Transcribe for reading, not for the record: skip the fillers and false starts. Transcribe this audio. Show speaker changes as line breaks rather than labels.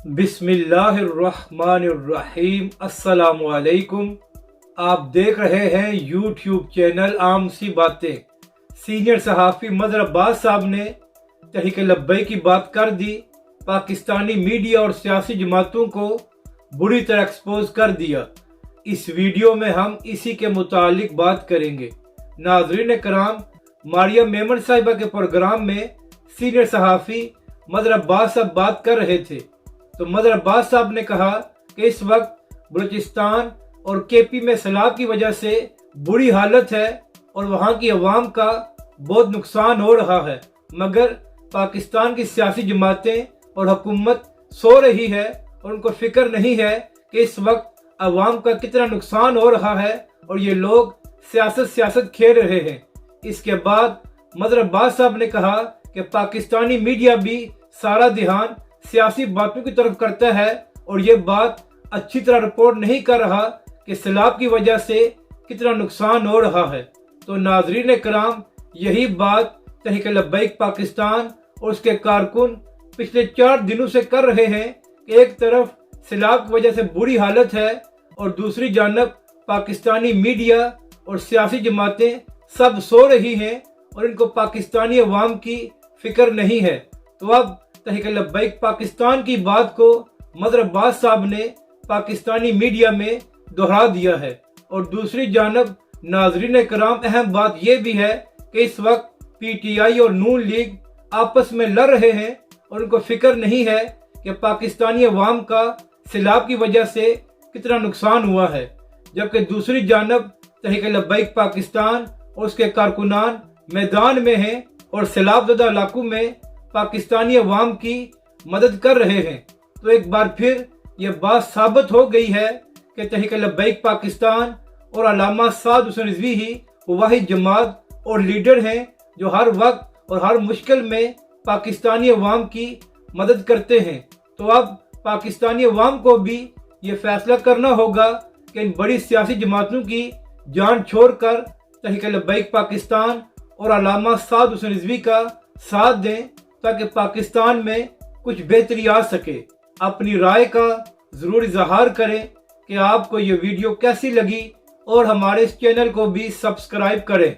बिस्मिल्लाहिर्रहमानिर्रहीम। अस्सलाम वालेकुम। आप देख रहे हैं यूट्यूब चैनल आम सी बातें। सीनियर सहाफ़ी मदर अब्बास साहब ने तहरीक लब्बैक की बात कर दी। पाकिस्तानी मीडिया और सियासी जमातों को बुरी तरह एक्सपोज कर दिया। इस वीडियो में हम इसी के मुतालिक बात करेंगे। नाज़रीन कराम, मारिया मेमन साहिबा के प्रोग्राम में सीनियर सहाफ़ी मदर अब्बास साहब बात कर रहे थे तो मदर अब्बास साहब ने कहा कि इस वक्त बलूचिस्तान और केपी में सैलाब की वजह से बुरी हालत है और वहाँ की अवाम का बहुत नुकसान हो रहा है, मगर पाकिस्तान की सियासी जमातें और हुकूमत सो रही है और उनको फिक्र नहीं है कि इस वक्त अवाम का कितना नुकसान हो रहा है और ये लोग सियासत खेल रहे हैं। इसके बाद मदर अब्बास साहब ने कहा कि पाकिस्तानी मीडिया भी सारा ध्यान सियासी बातों की तरफ करता है और ये बात अच्छी तरह रिपोर्ट नहीं कर रहा कि सैलाब की वजह से कितना नुकसान हो रहा है। तो नाजरीन कराम, यही बात तहरीक लब्बैक पाकिस्तान और उसके कारकुन पिछले 4 दिनों से कर रहे हैं कि एक तरफ सैलाब की वजह से बुरी हालत है और दूसरी जानब पाकिस्तानी मीडिया और सियासी जमातें सब सो रही हैं और इनको पाकिस्तानी अवाम की फिक्र नहीं है। तो अब तहरीक लब्बैक पाकिस्तान की बात को मदर अब्बास साहब ने पाकिस्तानी मीडिया में दोहरा दिया है। और दूसरी जानब नाजरीन कराम, अहम बात यह भी है कि इस वक्त पीटीआई और नून लीग आपस में लड़ रहे हैं और उनको फिक्र नहीं है कि पाकिस्तानी अवाम का सैलाब की वजह से कितना नुकसान हुआ है, जबकि दूसरी जानब तहरीक लब्बैक पाकिस्तान और उसके कारकुनान मैदान में हैं और सैलाब ज़दा इलाकों में पाकिस्तानी अवाम की मदद कर रहे हैं। तो एक बार फिर यह बात साबित हो गई है कि तहरीक लब्बैक पाकिस्तान और अल्लामा साद हुसैन रिजवी ही वाहिद जमात और लीडर हैं जो हर वक्त और हर मुश्किल में पाकिस्तानी अवाम की मदद करते हैं। तो अब पाकिस्तानी अवाम को भी ये फैसला करना होगा कि इन बड़ी सियासी जमातों की जान छोड़कर तहरीक लब्बैक पाकिस्तान और अल्लामा साद हुसैन रिजवी का साथ दें ताकि पाकिस्तान में कुछ बेहतरी आ सके। अपनी राय का ज़रूर इजहार करें कि आपको ये वीडियो कैसी लगी और हमारे इस चैनल को भी सब्सक्राइब करें।